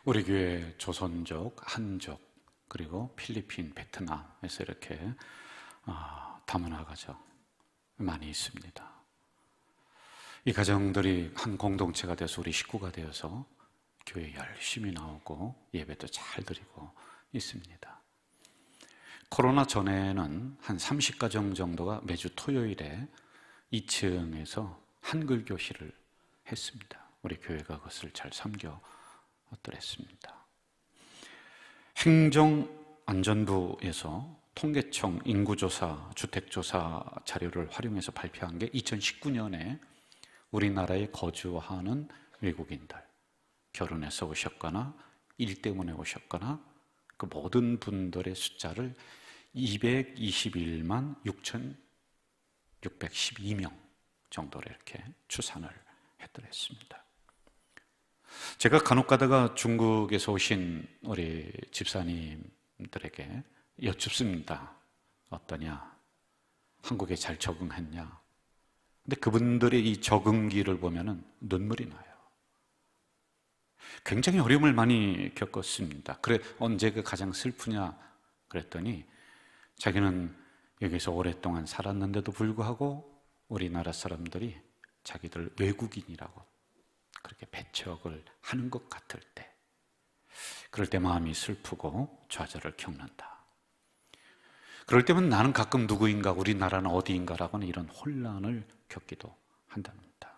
우리 교회 조선족, 한족, 그리고 필리핀, 베트남에서 이렇게 다문화 가정 많이 있습니다. 이 가정들이 한 공동체가 돼서 우리 식구가 되어서 교회 열심히 나오고 예배도 잘 드리고 있습니다. 코로나 전에는 한 30가정 정도가 매주 토요일에 2층에서 한글 교실을 했습니다. 우리 교회가 그것을 잘 섬겨드렸습니다. 행정안전부에서 통계청 인구조사, 주택조사 자료를 활용해서 발표한 게 2019년에 우리나라에 거주하는 외국인들, 결혼해서 오셨거나 일 때문에 오셨거나 그 모든 분들의 숫자를 221만 6,612명 정도로 이렇게 추산을 해드렸습니다. 제가 간혹 가다가 중국에서 오신 우리 집사님들에게 여쭙습니다. 어떠냐? 한국에 잘 적응했냐? 근데 그분들의 이 적응기를 보면은 눈물이 나요. 굉장히 어려움을 많이 겪었습니다. 그래, 언제 그 가장 슬프냐? 그랬더니 자기는 여기서 오랫동안 살았는데도 불구하고 우리나라 사람들이 자기들 외국인이라고 그렇게 배척을 하는 것 같을 때, 그럴 때 마음이 슬프고 좌절을 겪는다. 그럴 때면 나는 가끔 누구인가, 우리나라는 어디인가라고는 이런 혼란을 겪기도 한답니다.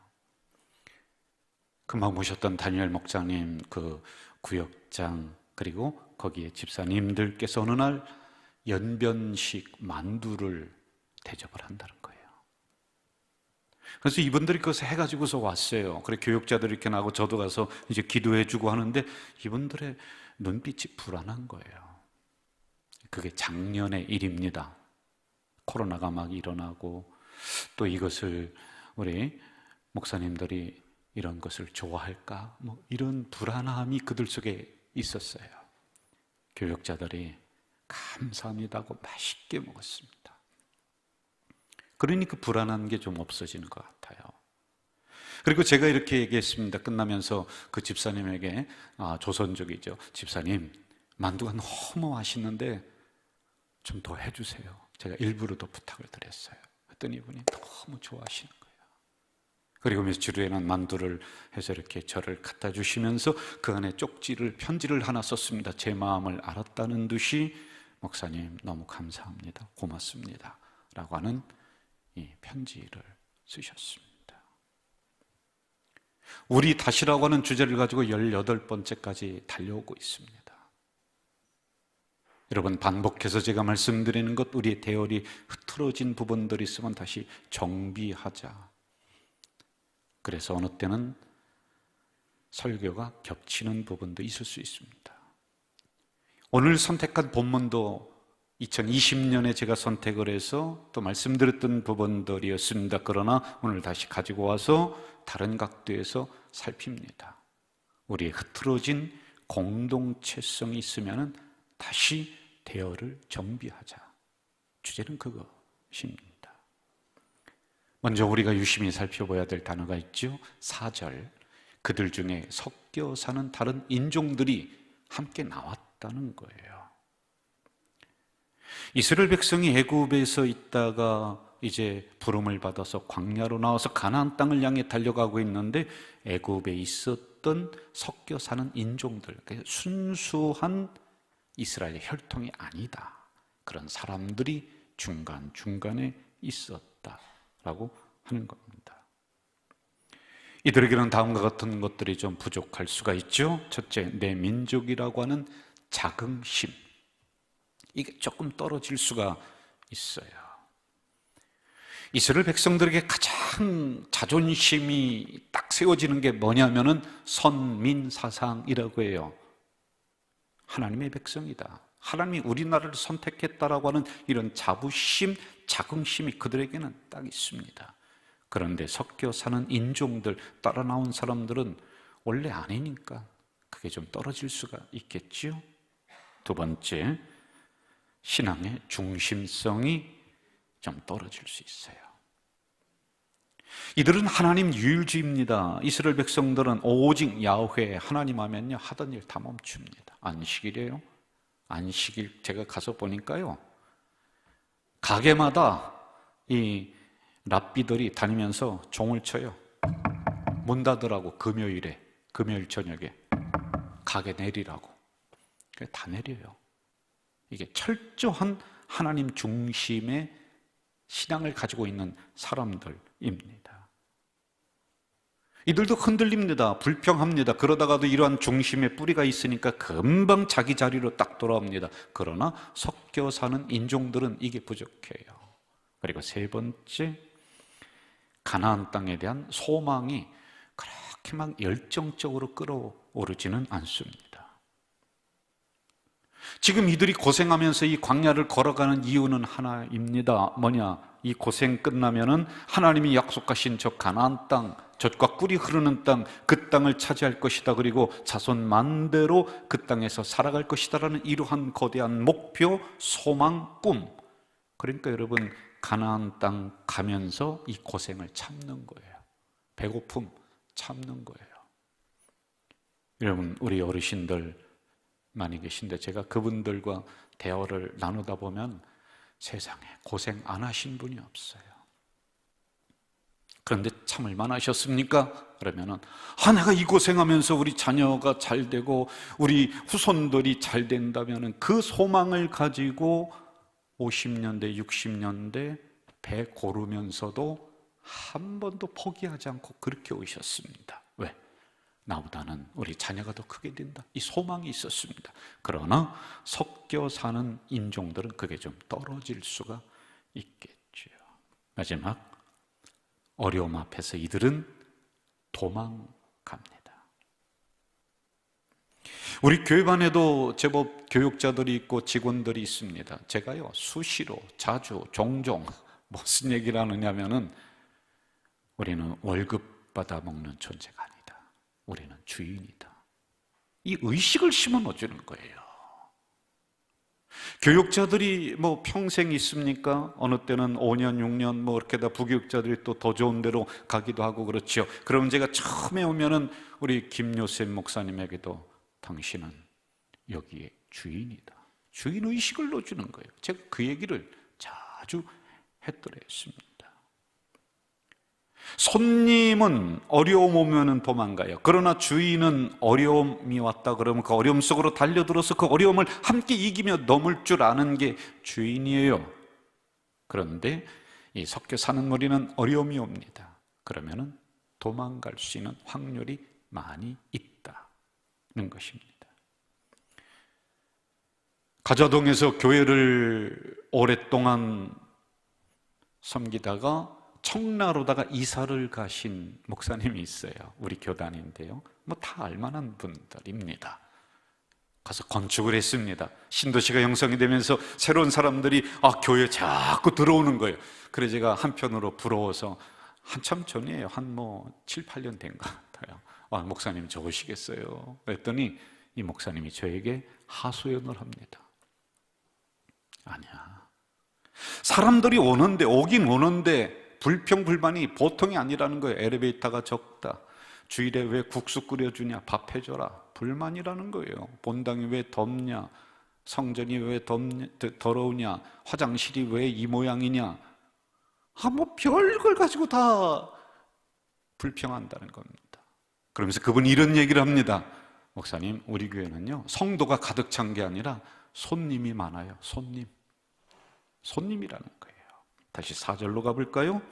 금방 모셨던 다니엘 목사님, 그 구역장, 그리고 거기에 집사님들께서 어느 날 연변식 만두를 대접을 한다는 거예요. 그래서 이분들이 그것을 해가지고서 왔어요. 그래 교육자들이 이렇게 나고 저도 가서 이제 기도해주고 하는데 이분들의 눈빛이 불안한 거예요. 그게 작년의 일입니다. 코로나가 막 일어나고 또 이것을 우리 목사님들이 이런 것을 좋아할까? 뭐 이런 불안함이 그들 속에 있었어요. 교육자들이 감사합니다고 맛있게 먹었습니다. 그러니 그 불안한 게 좀 없어지는 것 같아요. 그리고 제가 이렇게 얘기했습니다. 끝나면서 그 집사님에게, 조선족이죠. 집사님, 만두가 너무 맛있는데 좀 더 해주세요. 제가 일부러 더 부탁을 드렸어요. 그랬더니 이분이 너무 좋아하시는 거예요. 그리고 며칠 후에는 만두를 해서 이렇게 저를 갖다 주시면서 그 안에 편지를 하나 썼습니다. 제 마음을 알았다는 듯이 목사님 너무 감사합니다. 고맙습니다. 라고 하는 이 편지를 쓰셨습니다. 우리 다시라고 하는 주제를 가지고 18번째까지 달려오고 있습니다. 여러분, 반복해서 제가 말씀드리는 것, 우리의 대열이 흐트러진 부분들이 있으면 다시 정비하자. 그래서 어느 때는 설교가 겹치는 부분도 있을 수 있습니다. 오늘 선택한 본문도 2020년에 제가 선택을 해서 또 말씀드렸던 부분들이었습니다. 그러나 오늘 다시 가지고 와서 다른 각도에서 살핍니다. 우리의 흐트러진 공동체성이 있으면 다시 대열을 정비하자. 주제는 그것입니다. 먼저 우리가 유심히 살펴봐야 될 단어가 있죠. 4절, 그들 중에 섞여 사는 다른 인종들이 함께 나왔다는 거예요. 이스라엘 백성이 애굽에서 있다가 이제 부름을 받아서 광야로 나와서 가나안 땅을 향해 달려가고 있는데 애굽에 있었던 섞여 사는 인종들, 순수한 이스라엘의 혈통이 아니다. 그런 사람들이 중간중간에 있었다라고 하는 겁니다. 이들에게는 다음과 같은 것들이 좀 부족할 수가 있죠. 첫째, 내 민족이라고 하는 자긍심. 이게 조금 떨어질 수가 있어요. 이스라엘 백성들에게 가장 자존심이 딱 세워지는 게 뭐냐면은 선민사상이라고 해요. 하나님의 백성이다. 하나님이 우리나라를 선택했다라고 하는 이런 자부심, 자긍심이 그들에게는 딱 있습니다. 그런데 섞여 사는 인종들, 따라 나온 사람들은 원래 아니니까 그게 좀 떨어질 수가 있겠지요. 두 번째, 신앙의 중심성이 좀 떨어질 수 있어요. 이들은 하나님 유일주의입니다. 이스라엘 백성들은 오직 야훼 하나님 하면요 하던 일 다 멈춥니다. 안식일이에요. 안식일 제가 가서 보니까요 가게마다 이 랍비들이 다니면서 종을 쳐요. 문 닫으라고. 금요일 저녁에 가게 내리라고. 다 내려요. 이게 철저한 하나님 중심의 신앙을 가지고 있는 사람들입니다. 이들도 흔들립니다. 불평합니다. 그러다가도 이러한 중심의 뿌리가 있으니까 금방 자기 자리로 딱 돌아옵니다. 그러나 섞여 사는 인종들은 이게 부족해요. 그리고 세 번째, 가나안 땅에 대한 소망이 그렇게 막 열정적으로 끌어오르지는 않습니다. 지금 이들이 고생하면서 이 광야를 걸어가는 이유는 하나입니다. 뭐냐? 이 고생 끝나면은 하나님이 약속하신 저 가나안 땅, 젖과 꿀이 흐르는 땅, 그 땅을 차지할 것이다. 그리고 자손 만대로 그 땅에서 살아갈 것이다라는 이러한 거대한 목표, 소망, 꿈. 그러니까 여러분 가나안 땅 가면서 이 고생을 참는 거예요. 배고픔 참는 거예요. 여러분 우리 어르신들 많이 계신데 제가 그분들과 대화를 나누다 보면 세상에 고생 안 하신 분이 없어요. 그런데 참 얼마나 하셨습니까? 그러면은 내가 이 고생하면서 우리 자녀가 잘 되고 우리 후손들이 잘 된다면은 그 소망을 가지고 50년대, 60년대 배 고르면서도 한 번도 포기하지 않고 그렇게 오셨습니다. 왜? 나보다는 우리 자녀가 더 크게 된다. 이 소망이 있었습니다. 그러나 섞여 사는 인종들은 그게 좀 떨어질 수가 있겠죠. 마지막, 어려움 앞에서 이들은 도망갑니다. 우리 교회반에도 제법 교육자들이 있고 직원들이 있습니다. 제가요 수시로 자주 종종 무슨 얘기를 하느냐면은 우리는 월급 받아 먹는 존재가 아니다. 우리는 주인이다. 이 의식을 심어놓는 거예요. 교육자들이 뭐 평생 있습니까? 어느 때는 5년, 6년 뭐 이렇게 다 부교육자들이 또 더 좋은 데로 가기도 하고 그렇죠. 그럼 제가 처음에 오면은 우리 김요셉 목사님에게도 당신은 여기에 주인이다. 주인 의식을 넣어주는 거예요. 제가 그 얘기를 자주 했더랬습니다. 손님은 어려움 오면은 도망가요. 그러나 주인은 어려움이 왔다 그러면 그 어려움 속으로 달려들어서 그 어려움을 함께 이기며 넘을 줄 아는 게 주인이에요. 그런데 이 섞여 사는 무리는 어려움이 옵니다. 그러면은 도망갈 수 있는 확률이 많이 있다는 것입니다. 가자동에서 교회를 오랫동안 섬기다가 청라로다가 이사를 가신 목사님이 있어요. 우리 교단인데요. 뭐 다 알만한 분들입니다. 가서 건축을 했습니다. 신도시가 형성이 되면서 새로운 사람들이 교회에 자꾸 들어오는 거예요. 그래서 제가 한편으로 부러워서 한참 전이에요. 한 7, 8년 된 것 같아요. 목사님 좋으시겠어요. 그랬더니 이 목사님이 저에게 하소연을 합니다. 아니야. 사람들이 오긴 오는데 불평불만이 보통이 아니라는 거예요. 엘리베이터가 적다. 주일에 왜 국수 끓여주냐, 밥 해줘라. 불만이라는 거예요. 본당이 왜 덥냐, 성전이 왜 더러우냐, 화장실이 왜 이 모양이냐. 별걸 가지고 다 불평한다는 겁니다. 그러면서 그분이 이런 얘기를 합니다. 목사님, 우리 교회는요 성도가 가득 찬 게 아니라 손님이 많아요. 손님이라는 거예요. 다시 4절로 가볼까요?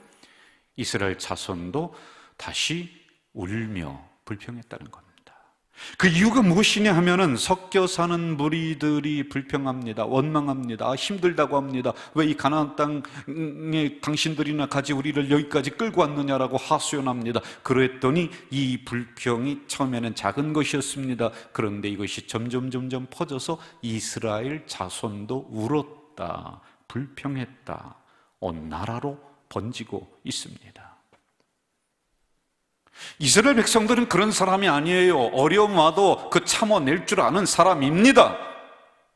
이스라엘 자손도 다시 울며 불평했다는 겁니다. 그 이유가 무엇이냐 하면은 섞여 사는 무리들이 불평합니다. 원망합니다. 힘들다고 합니다. 왜 이 가나안 땅에 당신들이나 가지 우리를 여기까지 끌고 왔느냐라고 하소연합니다. 그랬더니 이 불평이 처음에는 작은 것이었습니다. 그런데 이것이 점점 퍼져서 이스라엘 자손도 울었다, 불평했다, 온 나라로 번지고 있습니다. 이스라엘 백성들은 그런 사람이 아니에요. 어려움 와도 그 참아낼 줄 아는 사람입니다.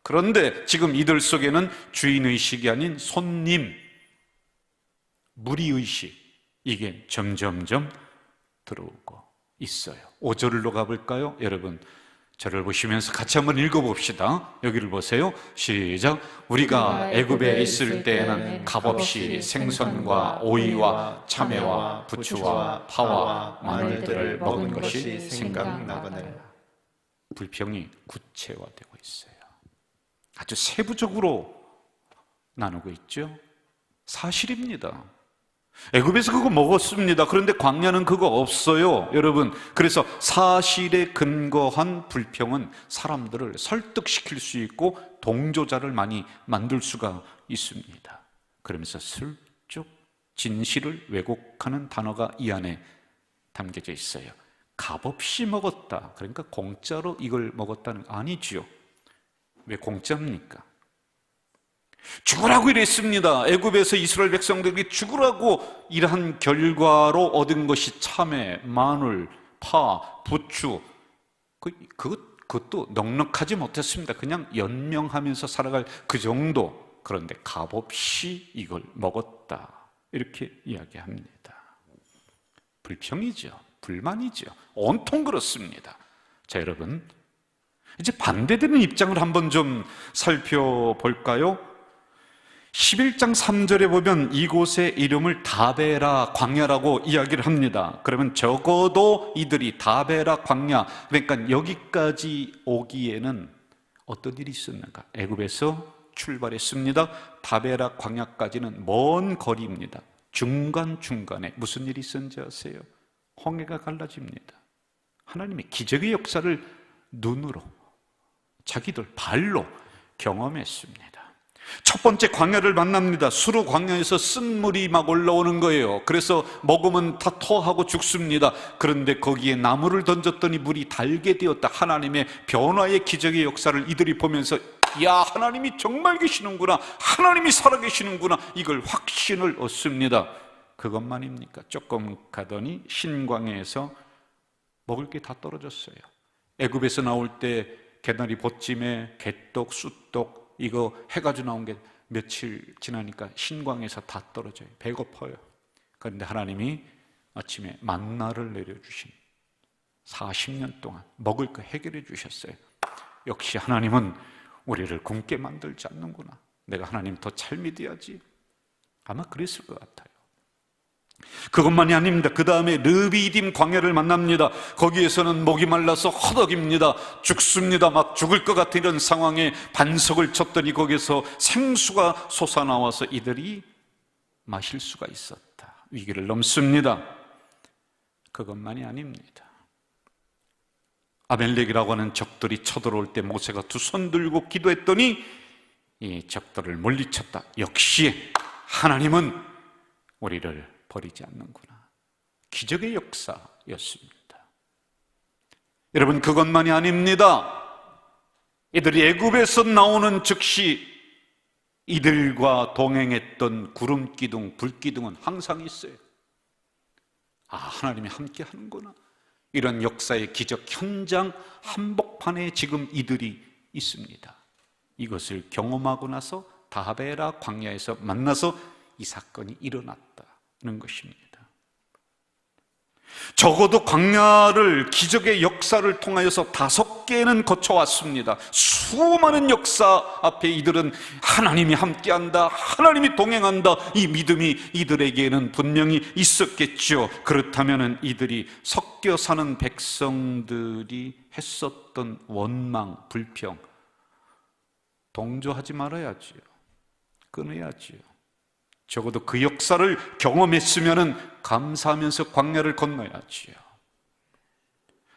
그런데 지금 이들 속에는 주인의식이 아닌 손님, 무리의식, 이게 점점점 들어오고 있어요. 5절로 가볼까요? 여러분 저를 보시면서 같이 한번 읽어봅시다. 여기를 보세요. 시작. 우리가 애굽에 있을 때에는 값없이 생선과 오이와 참외와 부추와 파와 마늘들을 먹은 것이 생각나거늘. 불평이 구체화되고 있어요. 아주 세부적으로 나누고 있죠. 사실입니다. 애굽에서 그거 먹었습니다. 그런데 광야는 그거 없어요, 여러분. 그래서 사실에 근거한 불평은 사람들을 설득시킬 수 있고 동조자를 많이 만들 수가 있습니다. 그러면서 슬쩍 진실을 왜곡하는 단어가 이 안에 담겨져 있어요. 값없이 먹었다. 그러니까 공짜로 이걸 먹었다는 거 아니지요. 왜 공짜입니까? 죽으라고 이랬습니다. 애굽에서 이스라엘 백성들이 죽으라고 일한 결과로 얻은 것이 참외, 마늘, 파, 부추. 그것도 넉넉하지 못했습니다. 그냥 연명하면서 살아갈 그 정도. 그런데 값없이 이걸 먹었다. 이렇게 이야기합니다. 불평이죠. 불만이죠. 온통 그렇습니다. 자, 여러분, 이제 반대되는 입장을 한번 좀 살펴볼까요? 11장 3절에 보면 이곳의 이름을 다베라 광야라고 이야기를 합니다. 그러면 적어도 이들이 다베라 광야, 그러니까 여기까지 오기에는 어떤 일이 있었는가? 애굽에서 출발했습니다. 다베라 광야까지는 먼 거리입니다. 중간중간에 무슨 일이 있었는지 아세요? 홍해가 갈라집니다. 하나님의 기적의 역사를 눈으로, 자기들 발로 경험했습니다. 첫 번째 광야를 만납니다. 수르 광야에서 쓴물이 막 올라오는 거예요. 그래서 먹으면 다 토하고 죽습니다. 그런데 거기에 나무를 던졌더니 물이 달게 되었다. 하나님의 변화의 기적의 역사를 이들이 보면서 야, 하나님이 정말 계시는구나, 하나님이 살아계시는구나, 이걸 확신을 얻습니다. 그것만입니까? 조금 가더니 신광야에서 먹을 게 다 떨어졌어요. 애굽에서 나올 때 개나리 보찜에 개떡, 쑥떡 이거 해가지고 나온 게 며칠 지나니까 신광에서 다 떨어져요. 배고파요. 그런데 하나님이 아침에 만나를 내려주신 40년 동안 먹을 거 해결해 주셨어요. 역시 하나님은 우리를 굶게 만들지 않는구나. 내가 하나님 더 잘 믿어야지. 아마 그랬을 것 같아요. 그것만이 아닙니다. 그 다음에 르비딤 광야를 만납니다. 거기에서는 목이 말라서 허덕입니다. 죽습니다. 막 죽을 것 같은 이런 상황에 반석을 쳤더니 거기에서 생수가 솟아나와서 이들이 마실 수가 있었다. 위기를 넘습니다. 그것만이 아닙니다. 아멜렉이라고 하는 적들이 쳐들어올 때 모세가 두 손 들고 기도했더니 이 적들을 물리쳤다. 역시 하나님은 우리를 버리지 않는구나. 기적의 역사였습니다. 여러분, 그것만이 아닙니다. 이들이 애굽에서 나오는 즉시 이들과 동행했던 구름 기둥, 불 기둥은 항상 있어요. 아, 하나님이 함께 하는구나. 이런 역사의 기적 현장 한복판에 지금 이들이 있습니다. 이것을 경험하고 나서 다베라 광야에서 만나서 이 사건이 일어났다는 것입니다. 적어도 광야를 기적의 역사를 통하여서 5개는 거쳐왔습니다. 수많은 역사 앞에 이들은 하나님이 함께한다, 하나님이 동행한다, 이 믿음이 이들에게는 분명히 있었겠죠. 그렇다면 이들이 섞여 사는 백성들이 했었던 원망, 불평 동조하지 말아야지요. 끊어야지요. 적어도 그 역사를 경험했으면 감사하면서 광야를 건너야지요.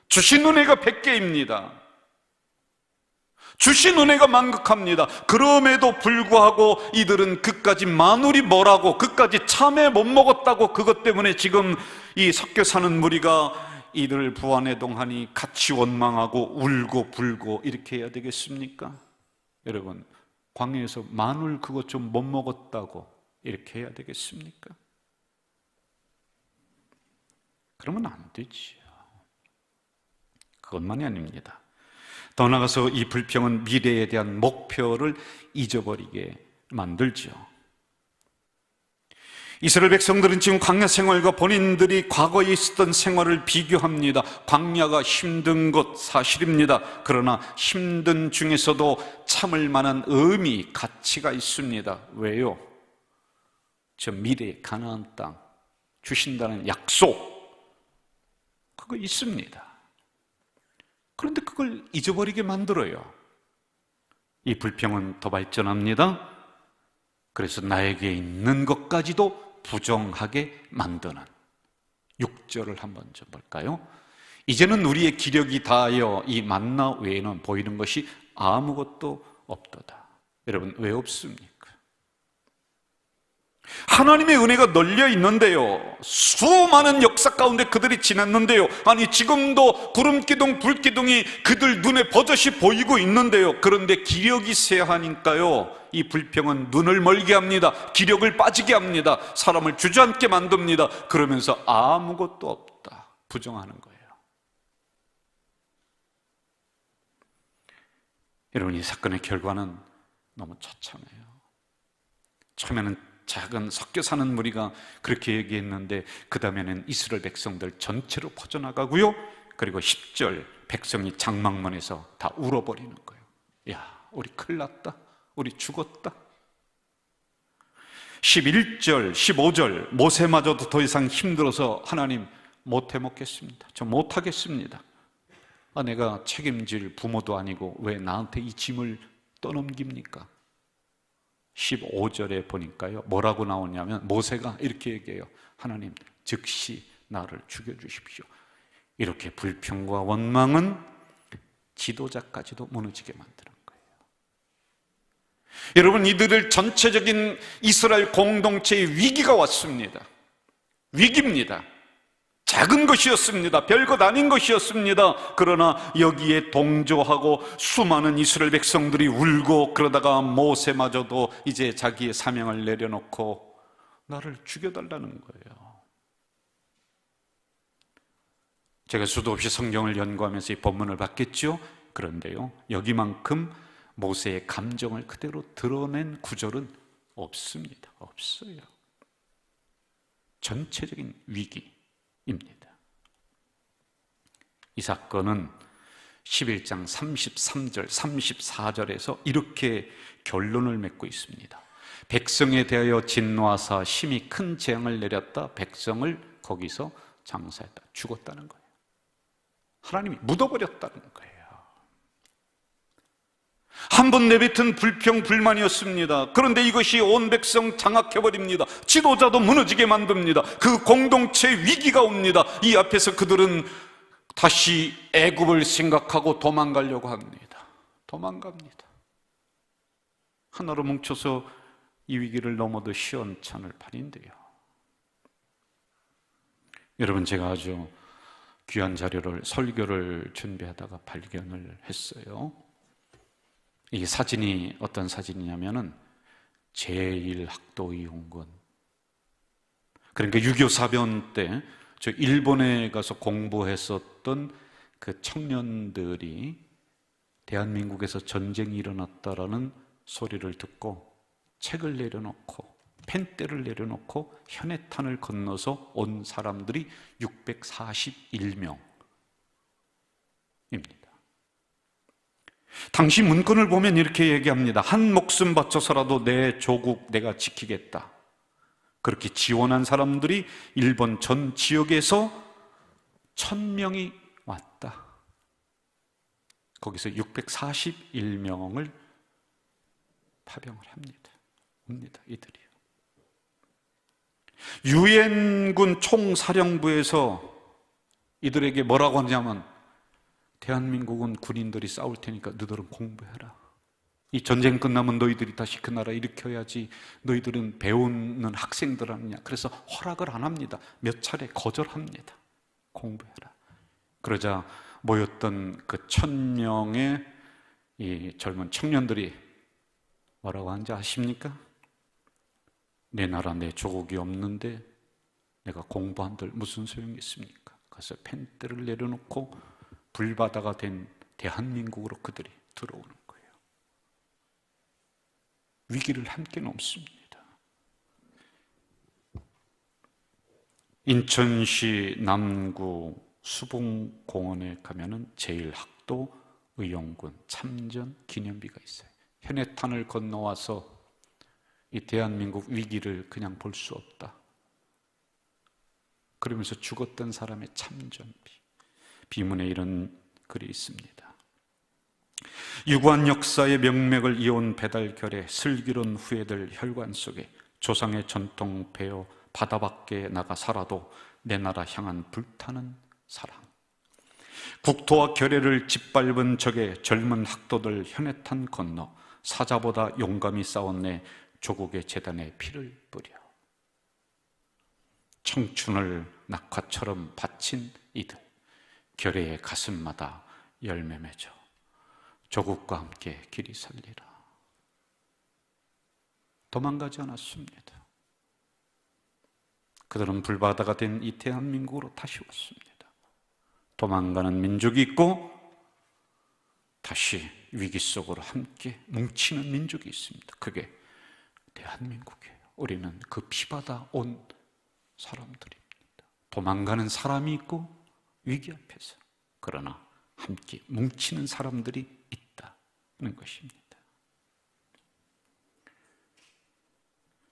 주신 은혜가 100개입니다. 주신 은혜가 만극합니다. 그럼에도 불구하고 이들은 그까지 마누리 뭐라고, 그까지 참외 못 먹었다고 그것 때문에 지금 이 섞여 사는 무리가 이들을 부안해동하니 같이 원망하고 울고 불고 이렇게 해야 되겠습니까? 여러분, 광야에서 마늘 그것 좀 못 먹었다고 이렇게 해야 되겠습니까? 그러면 안 되지요. 그것만이 아닙니다. 더 나아가서 이 불평은 미래에 대한 목표를 잊어버리게 만들죠. 이스라엘 백성들은 지금 광야 생활과 본인들이 과거에 있었던 생활을 비교합니다. 광야가 힘든 것 사실입니다. 그러나 힘든 중에서도 참을 만한 의미, 가치가 있습니다. 왜요? 저 미래 가나안 땅 주신다는 약속, 그거 있습니다. 그런데 그걸 잊어버리게 만들어요. 이 불평은 더 발전합니다. 그래서 나에게 있는 것까지도 부정하게 만드는 6절을 한번 좀 볼까요? 이제는 우리의 기력이 다하여 이 만나 외에는 보이는 것이 아무것도 없도다. 여러분, 왜 없습니까? 하나님의 은혜가 널려 있는데요, 수많은 역사 가운데 그들이 지났는데요, 아니 지금도 구름기둥 불기둥이 그들 눈에 버젓이 보이고 있는데요, 그런데 기력이 쇠하니까요 이 불평은 눈을 멀게 합니다. 기력을 빠지게 합니다. 사람을 주저앉게 만듭니다. 그러면서 아무것도 없다 부정하는 거예요. 여러분, 이 사건의 결과는 너무 처참해요. 처음에는 작은 섞여 사는 무리가 그렇게 얘기했는데 그 다음에는 이스라엘 백성들 전체로 퍼져나가고요, 그리고 10절 백성이 장막문에서 다 울어버리는 거예요. 야, 우리 큰일 났다, 우리 죽었다. 11절 15절 모세마저도 더 이상 힘들어서 하나님 못 해먹겠습니다, 저 못하겠습니다. 내가 책임질 부모도 아니고 왜 나한테 이 짐을 떠넘깁니까? 15절에 보니까요 뭐라고 나오냐면 모세가 이렇게 얘기해요. 하나님, 즉시 나를 죽여주십시오. 이렇게 불평과 원망은 지도자까지도 무너지게 만드는 거예요. 여러분, 이들을 전체적인 이스라엘 공동체의 위기가 왔습니다. 위기입니다. 작은 것이었습니다. 별것 아닌 것이었습니다. 그러나 여기에 동조하고 수많은 이스라엘 백성들이 울고, 그러다가 모세마저도 이제 자기의 사명을 내려놓고 나를 죽여달라는 거예요. 제가 수도 없이 성경을 연구하면서 이 본문을 봤겠죠. 그런데요, 여기만큼 모세의 감정을 그대로 드러낸 구절은 없습니다. 없어요. 전체적인 위기 입니다. 이 사건은 11장 33절, 34절에서 이렇게 결론을 맺고 있습니다. 백성에 대하여 진노하사 심히 큰 재앙을 내렸다. 백성을 거기서 장사했다. 죽었다는 거예요. 하나님이 묻어버렸다는 거예요. 한 번 내뱉은 불평, 불만이었습니다. 그런데 이것이 온 백성 장악해버립니다. 지도자도 무너지게 만듭니다. 그 공동체의 위기가 옵니다. 이 앞에서 그들은 다시 애굽을 생각하고 도망가려고 합니다. 도망갑니다. 하나로 뭉쳐서 이 위기를 넘어도 시원찮을 판인데요. 여러분, 제가 아주 귀한 자료를, 설교를 준비하다가 발견을 했어요. 이 사진이 어떤 사진이냐면은 제1학도이용군, 그러니까 6.25 사변 때 저 일본에 가서 공부했었던 그 청년들이 대한민국에서 전쟁이 일어났다라는 소리를 듣고 책을 내려놓고 펜대를 내려놓고 현해탄을 건너서 온 사람들이 641명입니다. 당시 문건을 보면 이렇게 얘기합니다. 한 목숨 바쳐서라도 내 조국 내가 지키겠다. 그렇게 지원한 사람들이 일본 전 지역에서 1000명이 왔다. 거기서 641명을 파병을 옵니다. 이들이요. 유엔군 총사령부에서 이들에게 뭐라고 하냐면, 대한민국은 군인들이 싸울 테니까 너희들은 공부해라. 이 전쟁 끝나면 너희들이 다시 그 나라 일으켜야지. 너희들은 배우는 학생들 아니냐. 그래서 허락을 안 합니다. 몇 차례 거절합니다. 공부해라. 그러자 모였던 그 1000명의 이 젊은 청년들이 뭐라고 하는지 아십니까? 내 나라 내 조국이 없는데 내가 공부한들 무슨 소용이 있습니까? 가서 펜대를 내려놓고 불바다가 된 대한민국으로 그들이 들어오는 거예요. 위기를 함께 넘습니다. 인천시 남구 수봉공원에 가면은 제1학도 의용군 참전 기념비가 있어요. 현해탄을 건너와서 이 대한민국 위기를 그냥 볼 수 없다, 그러면서 죽었던 사람의 참전비, 비문에 이런 글이 있습니다. 유구한 역사의 명맥을 이어온 배달결의 슬기로운 후예들 혈관 속에 조상의 전통 배어 바다 밖에 나가 살아도 내 나라 향한 불타는 사랑, 국토와 결의를 짓밟은 적의 젊은 학도들 현해탄 건너 사자보다 용감히 싸웠네 조국의 재단에 피를 뿌려 청춘을 낙화처럼 바친 이들 결의의 가슴마다 열매 맺어 조국과 함께 길이 살리라. 도망가지 않았습니다. 그들은 불바다가 된 이 대한민국으로 다시 왔습니다. 도망가는 민족이 있고 다시 위기 속으로 함께 뭉치는 민족이 있습니다. 그게 대한민국이에요. 우리는 그 피바다 온 사람들입니다. 도망가는 사람이 있고 위기 앞에서, 그러나 함께 뭉치는 사람들이 있다는 것입니다.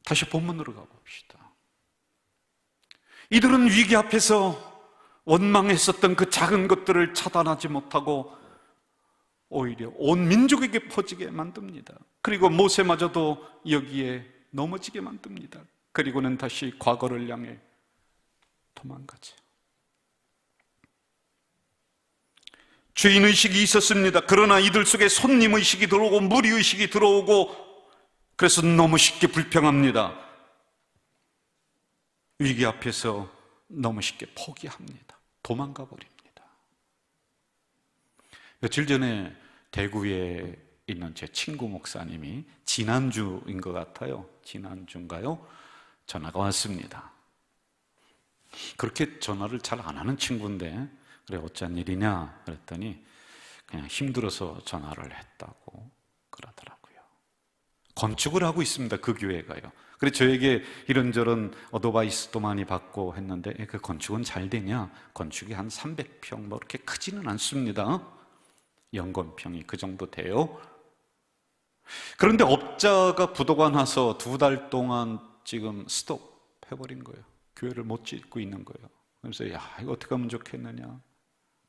다시 본문으로 가봅시다. 이들은 위기 앞에서 원망했었던 그 작은 것들을 차단하지 못하고 오히려 온 민족에게 퍼지게 만듭니다. 그리고 모세마저도 여기에 넘어지게 만듭니다. 그리고는 다시 과거를 향해 도망가죠. 죄인의식이 있었습니다. 그러나 이들 속에 손님의식이 들어오고 무리의식이 들어오고, 그래서 너무 쉽게 불평합니다. 위기 앞에서 너무 쉽게 포기합니다. 도망가 버립니다. 며칠 전에 대구에 있는 제 친구 목사님이 지난주인 것 같아요. 지난주인가요? 전화가 왔습니다. 그렇게 전화를 잘 안 하는 친구인데, 그래 어쩐 일이냐 그랬더니 그냥 힘들어서 전화를 했다고 그러더라고요. 건축을 하고 있습니다. 그 교회가요. 그래서 저에게 이런저런 어드바이스도 많이 받고 했는데, 그 건축은 잘 되냐? 건축이 한 300평 뭐 이렇게 크지는 않습니다. 연건평이 그 정도 돼요. 그런데 업자가 부도가 나서 2달 동안 지금 스톱 해버린 거예요. 교회를 못 짓고 있는 거예요. 그래서 이거 어떻게 하면 좋겠느냐.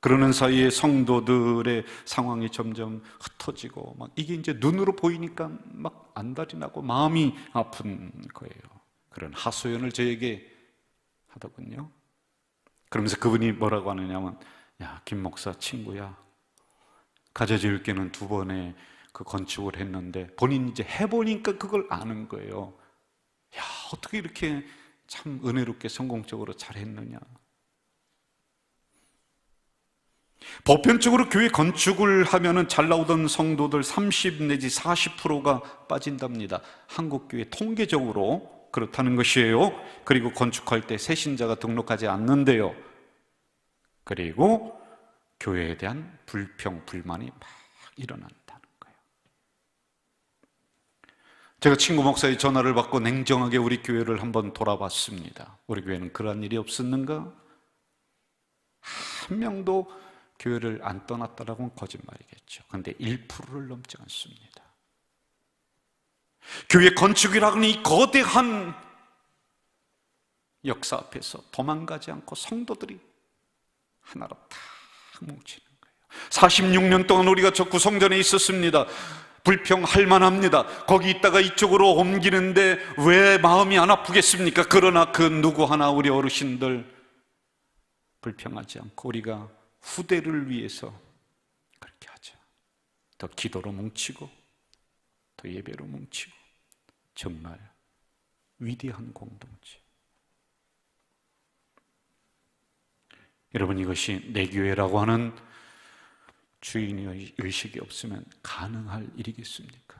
그러는 사이에 성도들의 상황이 점점 흩어지고 막 이게 이제 눈으로 보이니까 막 안달이 나고 마음이 아픈 거예요. 그런 하소연을 저에게 하더군요. 그러면서 그분이 뭐라고 하느냐면, 야, 김 목사 친구야, 가져질 게는 2번의 그 건축을 했는데 본인이 이제 해보니까 그걸 아는 거예요. 야, 어떻게 이렇게 참 은혜롭게 성공적으로 잘했느냐. 보편적으로 교회 건축을 하면은 잘 나오던 성도들 30 내지 40%가 빠진답니다. 한국 교회 통계적으로 그렇다는 것이에요. 그리고 건축할 때 새신자가 등록하지 않는데요. 그리고 교회에 대한 불평, 불만이 막 일어난다는 거예요. 제가 친구 목사의 전화를 받고 냉정하게 우리 교회를 한번 돌아봤습니다. 우리 교회는 그런 일이 없었는가? 한 명도 교회를 안 떠났다라고는 거짓말이겠죠. 그런데 1%를 넘지 않습니다. 교회 건축이라는 이 거대한 역사 앞에서 도망가지 않고 성도들이 하나로 다 뭉치는 거예요. 46년 동안 우리가 저 구성전에 있었습니다. 불평할 만합니다. 거기 있다가 이쪽으로 옮기는데 왜 마음이 안 아프겠습니까? 그러나 그 누구 하나 우리 어르신들 불평하지 않고 우리가 후대를 위해서 그렇게 하자. 더 기도로 뭉치고 더 예배로 뭉치고, 정말 위대한 공동체. 여러분, 이것이 내 교회라고 하는 주인의 의식이 없으면 가능할 일이겠습니까?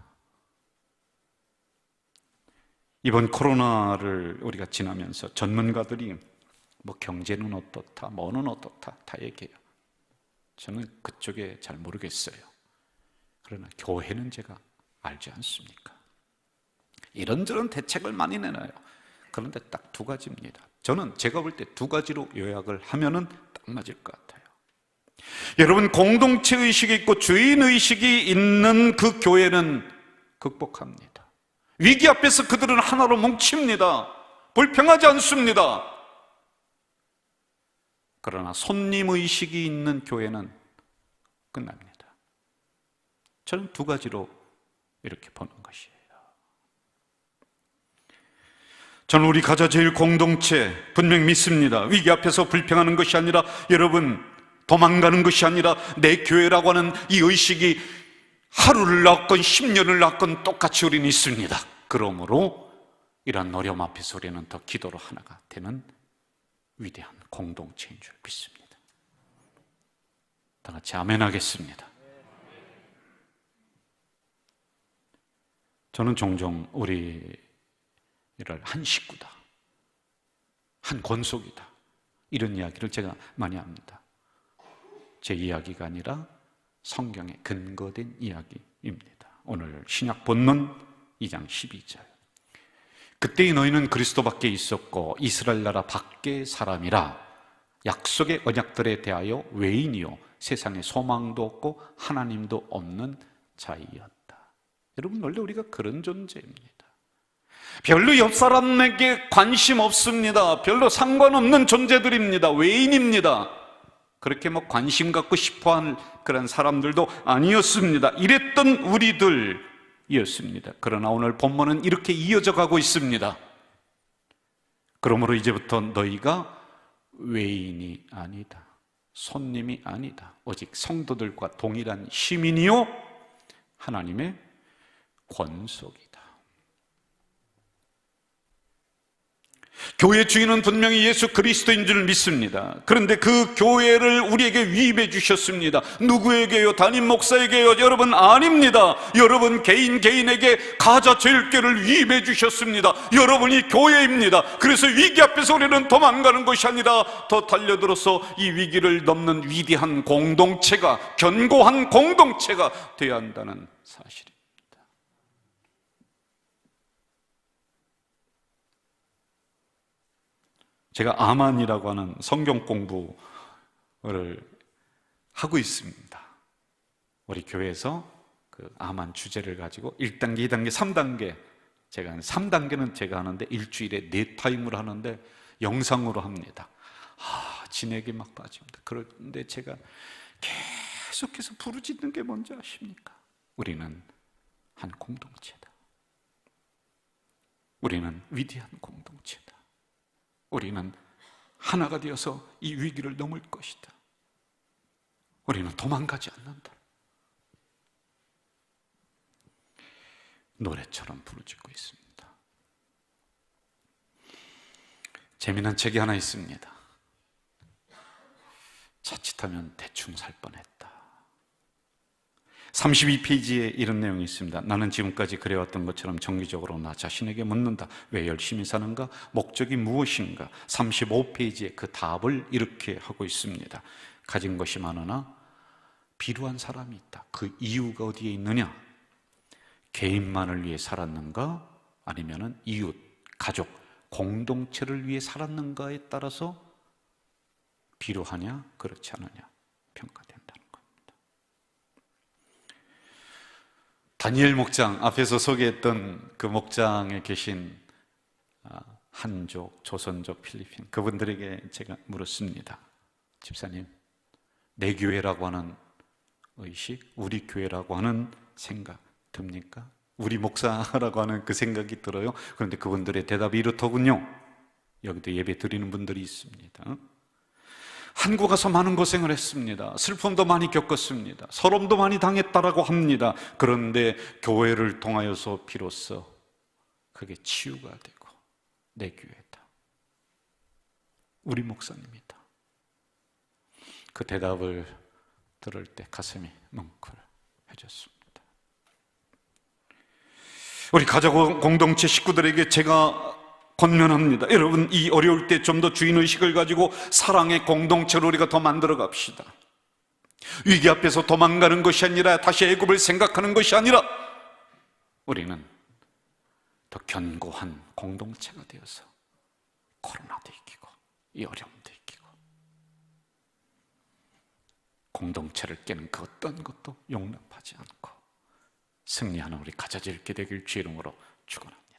이번 코로나를 우리가 지나면서 전문가들이 뭐 경제는 어떻다, 뭐는 어떻다 다 얘기해요. 저는 그쪽에 잘 모르겠어요. 그러나 교회는 제가 알지 않습니까? 이런저런 대책을 많이 내놔요. 그런데 딱 두 가지입니다. 저는 제가 볼 때 두 가지로 요약을 하면은 딱 맞을 것 같아요. 여러분, 공동체 의식이 있고 주인 의식이 있는 그 교회는 극복합니다. 위기 앞에서 그들은 하나로 뭉칩니다. 불평하지 않습니다. 그러나 손님 의식이 있는 교회는 끝납니다. 저는 두 가지로 이렇게 보는 것이에요. 저는 우리 가자 제일 공동체 분명히 믿습니다. 위기 앞에서 불평하는 것이 아니라, 여러분, 도망가는 것이 아니라 내 교회라고 하는 이 의식이 하루를 낳건 10년을 낳건 똑같이 우리는 있습니다. 그러므로 이러한 어려움 앞에서 우리는 더 기도로 하나가 되는 위대한 공동체인 줄 믿습니다. 다 같이 아멘 하겠습니다. 저는 종종 우리를 한 식구다, 한 권속이다, 이런 이야기를 제가 많이 합니다. 제 이야기가 아니라 성경에 근거된 이야기입니다. 오늘 신약 본문 2장 12절. 그때의 너희는 그리스도 밖에 있었고 이스라엘 나라 밖의 사람이라 약속의 언약들에 대하여 외인이요 세상에 소망도 없고 하나님도 없는 자이었다. 여러분, 원래 우리가 그런 존재입니다. 별로 옆 사람에게 관심 없습니다. 별로 상관없는 존재들입니다. 외인입니다. 그렇게 관심 갖고 싶어하는 그런 사람들도 아니었습니다. 이랬던 우리들이었습니다. 그러나 오늘 본문은 이렇게 이어져 가고 있습니다. 그러므로 이제부터 너희가 외인이 아니다, 손님이 아니다, 오직 성도들과 동일한 시민이요 하나님의 권속이다. 교회 주인은 분명히 예수 그리스도인 줄 믿습니다. 그런데 그 교회를 우리에게 위임해 주셨습니다. 누구에게요? 담임 목사에게요? 여러분, 아닙니다. 여러분 개인에게 가자 제일교회를 위임해 주셨습니다. 여러분이 교회입니다. 그래서 위기 앞에서 우리는 도망가는 것이 아니라 더 달려들어서 이 위기를 넘는 위대한 공동체가, 견고한 공동체가 되어야 한다는 사실입니다. 제가 아만이라고 하는 성경 공부를 하고 있습니다. 우리 교회에서 그 아만 주제를 가지고 1단계, 2단계, 3단계, 제가 3단계는 제가 하는데 일주일에 4타임을 하는데 영상으로 합니다. 진액이 막 빠집니다. 그런데 제가 계속해서 부르짖는 게 뭔지 아십니까? 우리는 한 공동체다. 우리는 위대한 공동체다. 우리는 하나가 되어서 이 위기를 넘을 것이다. 우리는 도망가지 않는다. 노래처럼 부르짖고 있습니다. 재미난 책이 하나 있습니다. 자칫하면 대충 살 뻔했다. 32페이지에 이런 내용이 있습니다. 나는 지금까지 그래왔던 것처럼 정기적으로 나 자신에게 묻는다. 왜 열심히 사는가? 목적이 무엇인가? 35페이지에 그 답을 이렇게 하고 있습니다. 가진 것이 많으나 비루한 사람이 있다. 그 이유가 어디에 있느냐? 개인만을 위해 살았는가? 아니면 이웃, 가족, 공동체를 위해 살았는가에 따라서 비루하냐, 그렇지 않느냐 평가된다는 겁니다. 다니엘 목장, 앞에서 소개했던 그 목장에 계신 한족, 조선족, 필리핀, 그분들에게 제가 물었습니다. 집사님, 내 교회라고 하는 의식, 우리 교회라고 하는 생각 듭니까? 우리 목사라고 하는 그 생각이 들어요? 그런데 그분들의 대답이 이렇더군요. 여기도 예배 드리는 분들이 있습니다. 한국 가서 많은 고생을 했습니다. 슬픔도 많이 겪었습니다. 서름도 많이 당했다라고 합니다. 그런데 교회를 통하여서 비로소 그게 치유가 되고 내 교회다, 우리 목사님이다. 그 대답을 들을 때 가슴이 뭉클해졌습니다. 우리 가족 공동체 식구들에게 제가 권면합니다. 여러분, 이 어려울 때 좀 더 주인의식을 가지고 사랑의 공동체로 우리가 더 만들어 갑시다. 위기 앞에서 도망가는 것이 아니라, 다시 애굽을 생각하는 것이 아니라, 우리는 더 견고한 공동체가 되어서 이 어려움도 이기고 공동체를 깨는 그 어떤 것도 용납하지 않고 승리하는 우리 가져질게 되길 주 이름으로 축원합니다.